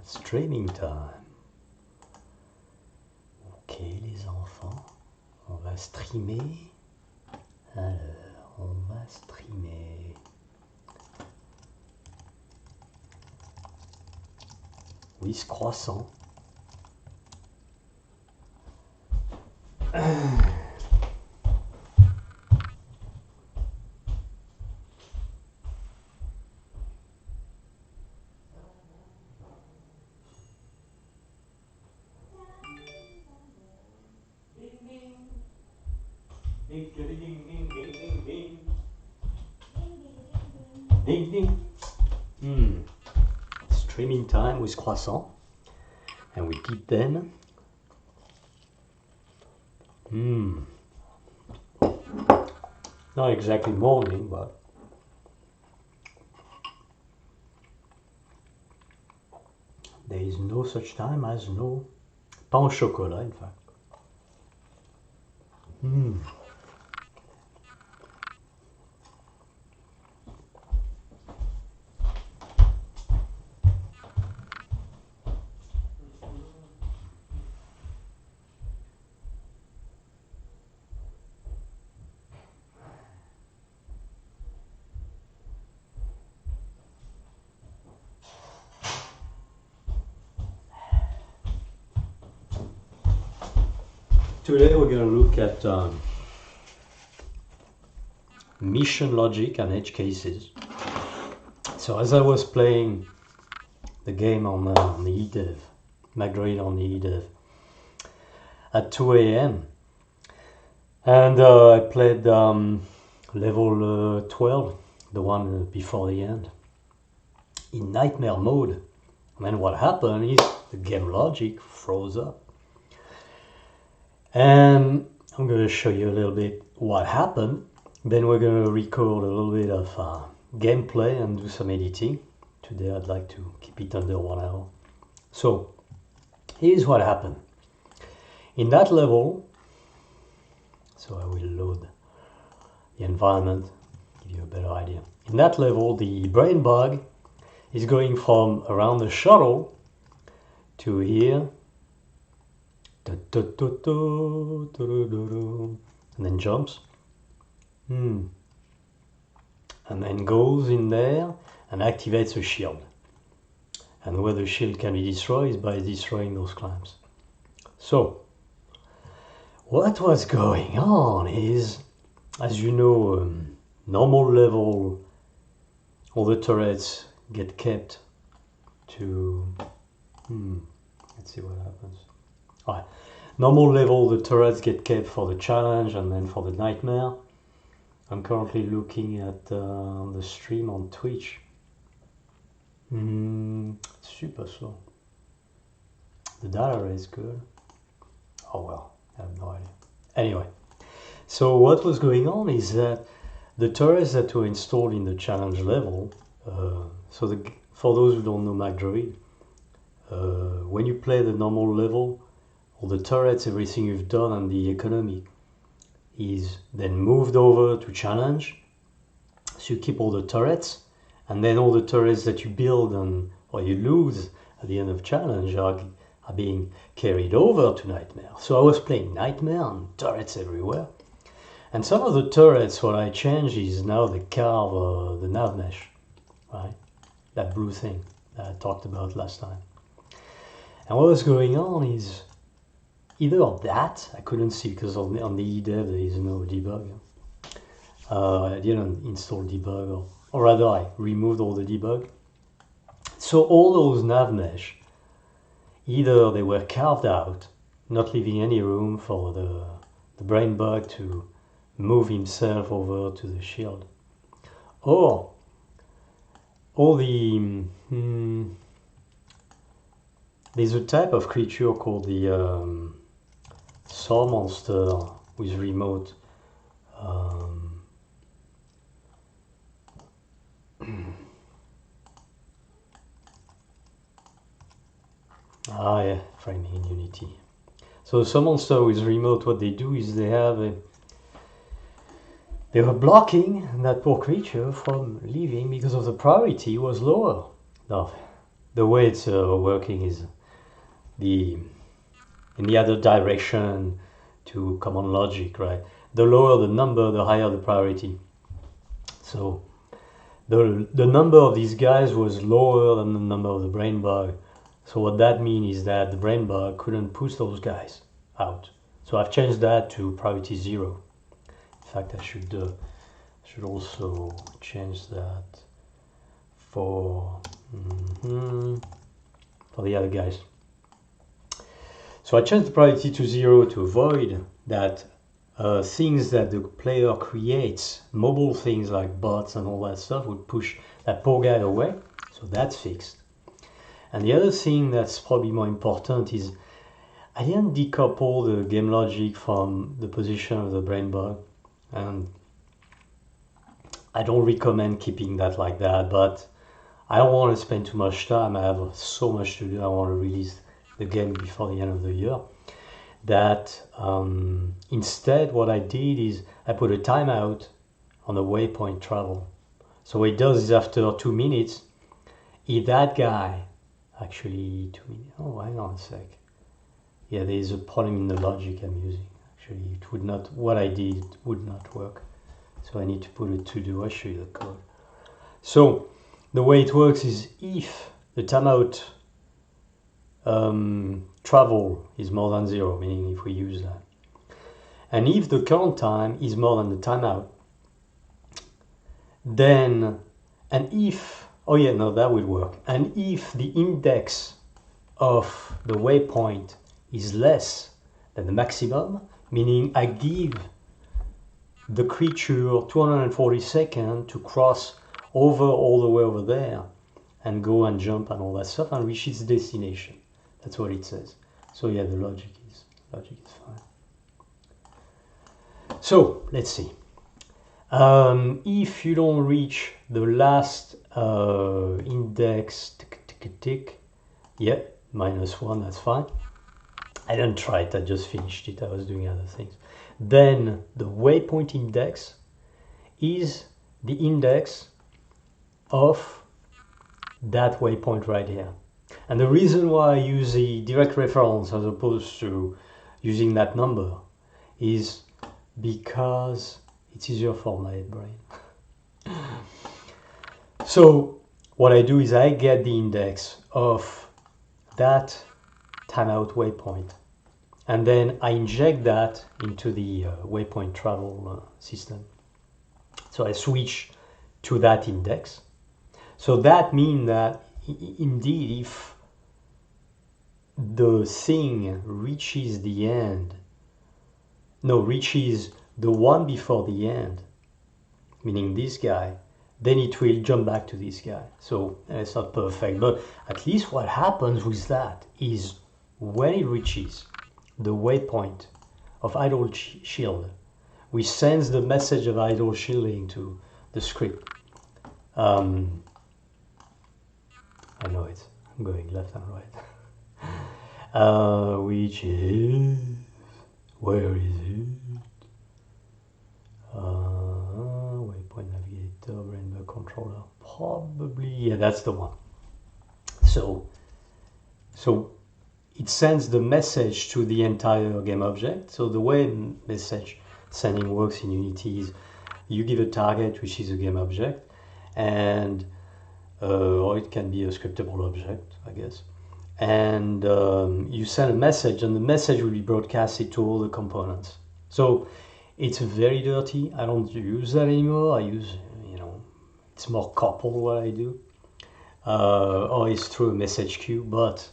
Streaming time. Ok les enfants, on va streamer. Alors, on va streamer. With croissant. Ding ding. Streaming time with croissant, and we dip them. Not exactly morning, but there is no such time as no pain au chocolat, in fact. Today we're going to look at mission logic and edge cases. So as I was playing the game on the eDev, McDROID on the eDev, at 2 a.m. and I played level 12, the one before the end, in nightmare mode. And then what happened is the game logic froze up. And I'm going to show you a little bit what happened. Then we're going to record a little bit of gameplay and do some editing. Today I'd like to keep it under 1 hour. So here's what happened. In that level, so I will load the environment, give you a better idea. In that level, the brain bug is going from around the shuttle to here, and then jumps, and then goes in there and activates a shield. And where the shield can be destroyed is by destroying those clamps. So what was going on is, as you know, normal level, all the turrets get kept to let's see what happens. All right. Normal level, the turrets get kept for the challenge and then for the nightmare. I'm currently looking at the stream on Twitch. Super slow. The data is good. Oh well, I have no idea. Anyway, so what was going on is that the turrets that were installed in the challenge level, for those who don't know McDROID, when you play the normal level, all the turrets, everything you've done on the economy is then moved over to challenge. So you keep all the turrets, and then all the turrets that you build or you lose at the end of challenge are being carried over to nightmare. So I was playing nightmare and turrets everywhere. And some of the turrets, what I changed is now they carve the nav mesh, right? That blue thing that I talked about last time. And what was going on is either of that, I couldn't see because on the eDev there is no debug. I didn't install debug, or rather I removed all the debug. So all those nav mesh, either they were carved out, not leaving any room for the brain bug to move himself over to the shield, or all the there's a type of creature called the saw monster with remote framing in Unity. So saw monster with remote, what they do is they were blocking that poor creature from leaving because of the priority was lower. No, the way it's working is in the other direction to common logic, right? The lower the number, the higher the priority. So the number of these guys was lower than the number of the brain bug. So what that means is that the brain bug couldn't push those guys out. So I've changed that to priority 0. In fact, I should also change that for the other guys. So I changed the priority to 0 to avoid that things that the player creates, mobile things like bots and all that stuff, would push that poor guy away. So that's fixed. And the other thing that's probably more important is I didn't decouple the game logic from the position of the brain bug. And I don't recommend keeping that like that, but I don't want to spend too much time. I have so much to do. I want to release the game before the end of the year. That instead what I did is I put a timeout on the waypoint travel. So what it does is after 2 minutes, if that guy, actually 2 minutes, oh hang on a sec. Yeah, there is a problem in the logic I'm using. Actually it would not, what I did would not work. So I need to put a to do, I'll show you the code. So the way it works is if the timeout travel is more than 0, meaning if we use that, and if the current time is more than the timeout, then, and if, oh yeah, no, that will work, and if the index of the waypoint is less than the maximum, meaning I give the creature 240 seconds to cross over all the way over there and go and jump and all that stuff and reach its destination. That's what it says. So yeah, the logic is fine. So let's see. If you don't reach the last index, yeah, -1, that's fine. I didn't try it, I just finished it, I was doing other things. Then the waypoint index is the index of that waypoint right here. And the reason why I use the direct reference as opposed to using that number is because it's easier for my brain. So what I do is I get the index of that timeout waypoint, and then I inject that into the waypoint travel system. So I switch to that index. So that means that indeed if the thing reaches the end, reaches the one before the end, meaning this guy, then it will jump back to this guy. So it's not perfect, but at least what happens with that is when it reaches the waypoint of idle shield, we send the message of idle shielding to the script. I know it, I'm going left and right. Which is, where is it? Waypoint navigator, brainbug controller, probably, yeah, that's the one. So it sends the message to the entire game object. So the way message sending works in Unity is you give a target, which is a game object, and or it can be a scriptable object, I guess. And you send a message, and the message will be broadcasted to all the components. So it's very dirty. I don't use that anymore. I use, it's more coupled what I do. Or it's through a message queue, but,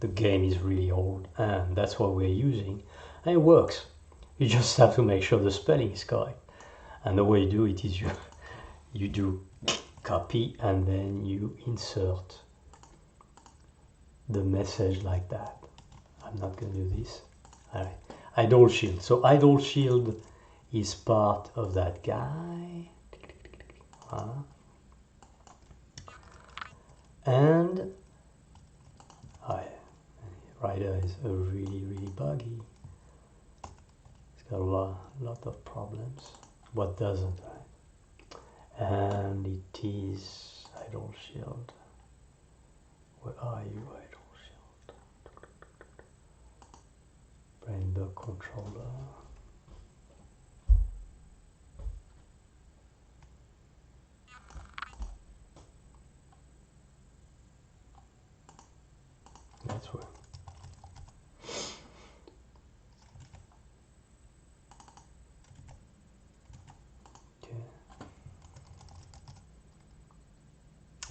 the game is really old, and that's what we're using. And it works. You just have to make sure the spelling is correct. And the way you do it is you do copy, and then you insert the message like that. I'm not going to do this. All right. Idle shield. So idle shield is part of that guy. And Rider is a really buggy. It's got a lot of problems. What doesn't, right? And it is idle shield. idle shield. Brain bug controller. That's where. Okay.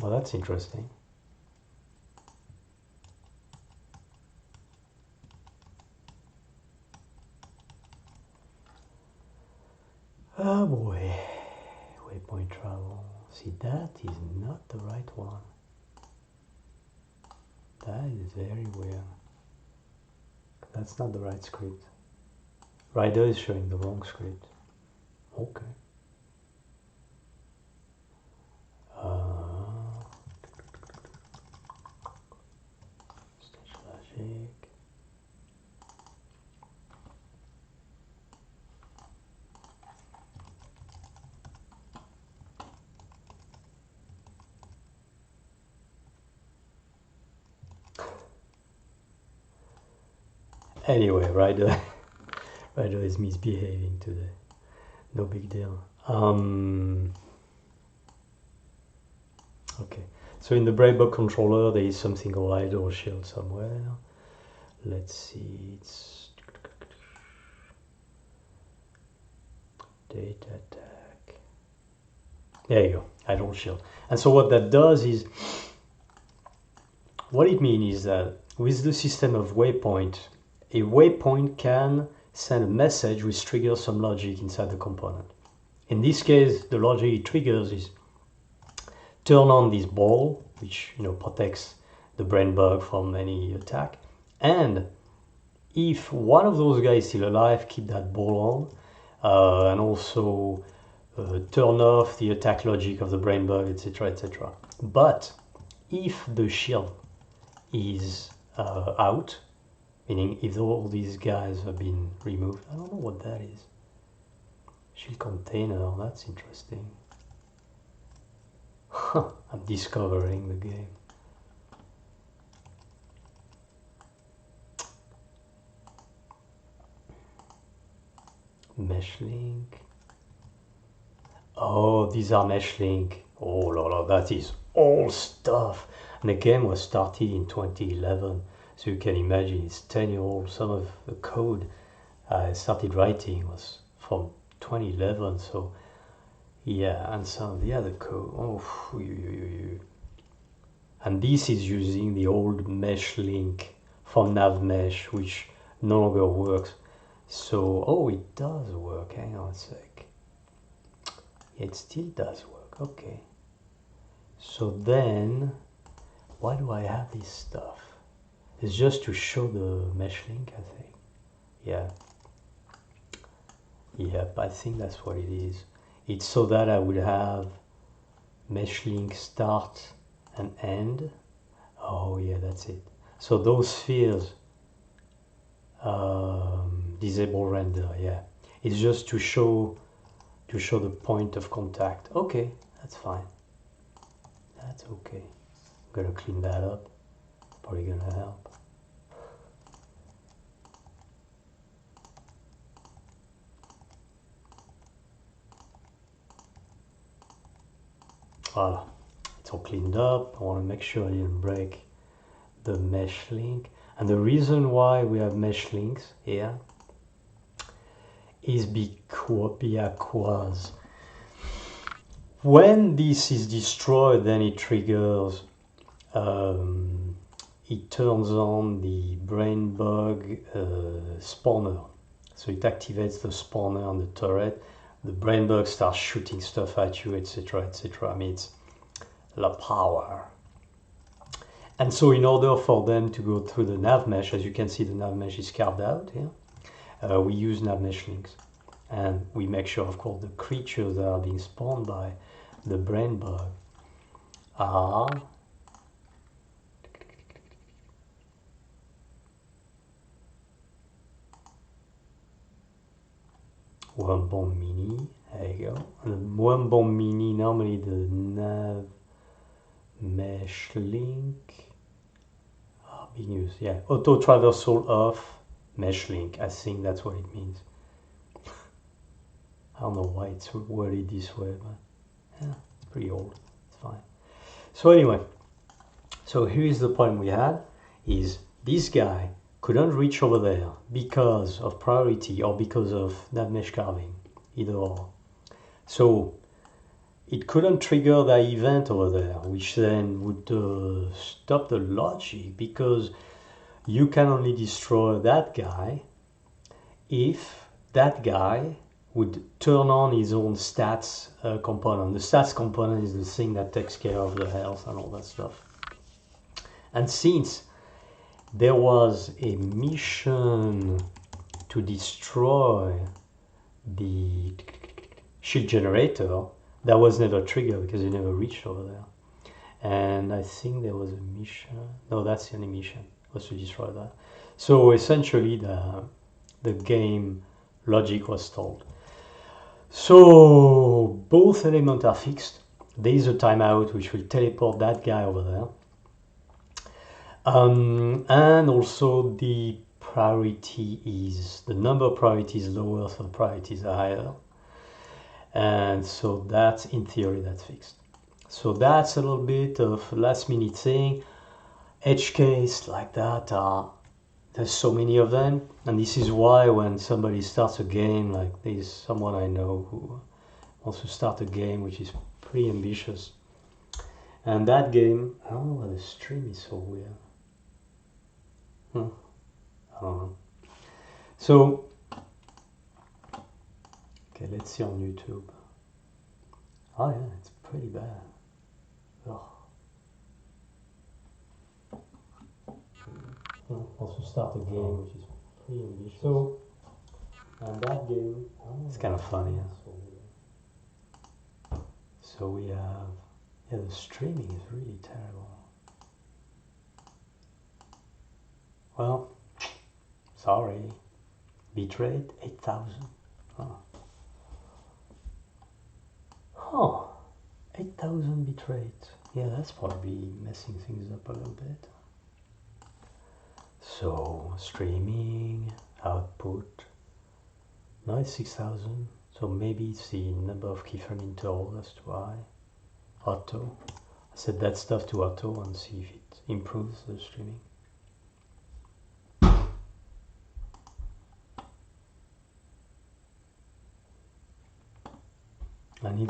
Well, that's interesting. Oh boy. Waypoint travel. See, that is not the right one. That is very weird. That's not the right script. Rider is showing the wrong script. Okay. Stage logic. Anyway, Rider is misbehaving today. No big deal. Okay, so in the Brainbug controller there is something called idle shield somewhere. Let's see, it's data tag. There you go, idle shield. And so what that does is, what it means is that with the system of waypoint, a waypoint can send a message which triggers some logic inside the component. In this case, the logic it triggers is turn on this ball, which protects the brain bug from any attack, and if one of those guys is still alive, keep that ball on, and also turn off the attack logic of the brain bug, etc., etc. But if the shield is out, meaning if all these guys have been removed, I don't know what that is. Shield container, that's interesting. I'm discovering the game. Mesh link. Oh, these are mesh link. Oh la la, that is old stuff. And the game was started in 2011, so you can imagine it's 10-year-old. Some of the code I started writing was from 2011, so yeah, and some of the other code, oh, and this is using the old mesh link from NavMesh, which no longer works. So, oh, it does work, hang on a sec. It still does work, okay. So then, why do I have this stuff? It's just to show the mesh link, I think. Yeah. Yep, I think that's what it is. It's so that I would have mesh link start and end. Oh yeah, that's it. So those spheres, disable render, yeah. It's just to show the point of contact. Okay, that's fine. That's okay. I'm gonna clean that up. Probably gonna help. Voila, it's all cleaned up. I want to make sure I didn't break the mesh link. And the reason why we have mesh links here is because when this is destroyed, then it triggers, it turns on the brain bug spawner. So it activates the spawner on the turret. The brain bug starts shooting stuff at you, etc., etc. I mean, it's la power. And so in order for them to go through the nav mesh, as you can see, the nav mesh is carved out here. We use nav mesh links, and we make sure, of course, the creatures that are being spawned by the brain bug are worm bomb mini. There you go. And the worm bomb mini, normally the nav mesh link big news. Yeah, auto traversal off, mesh link. I think that's what it means. I don't know why it's worded this way, but yeah, it's pretty old. It's fine. So anyway, so here is the problem we had, is this guy couldn't reach over there because of priority or because of nav mesh carving, either or. So it couldn't trigger that event over there, which then would stop the logic, because you can only destroy that guy if that guy would turn on his own stats component. The stats component is the thing that takes care of the health and all that stuff. And since there was a mission to destroy the shield generator, that was never triggered because it never reached over there. And I think there was a mission. No, that's the only mission, was to destroy that. So essentially the game logic was stalled. So both elements are fixed. There is a timeout which will teleport that guy over there. And also the priority is, the number of priorities is lower, so the priorities are higher. And so that's, in theory, that's fixed. So that's a little bit of last minute thing. Edge case like that, there's so many of them. And this is why when somebody starts a game, like there's someone I know who wants to start a game which is pretty ambitious. And that game, I don't know why the stream is so weird. I don't know. So, okay, let's see on YouTube. Oh yeah, it's pretty bad. Oh. Also start a game which is pretty ambitious. So, and that game, it's kind of funny. Yeah? So we have, yeah, the streaming is really terrible. Well, sorry. Bitrate 8,000. Oh. Huh. 8,000 bitrate. Yeah, that's probably messing things up a little bit. So streaming output. Now it's 6,000. So maybe it's the number of keyframe interval that's too high. Auto. I set that stuff to auto and see if it improves the streaming. I need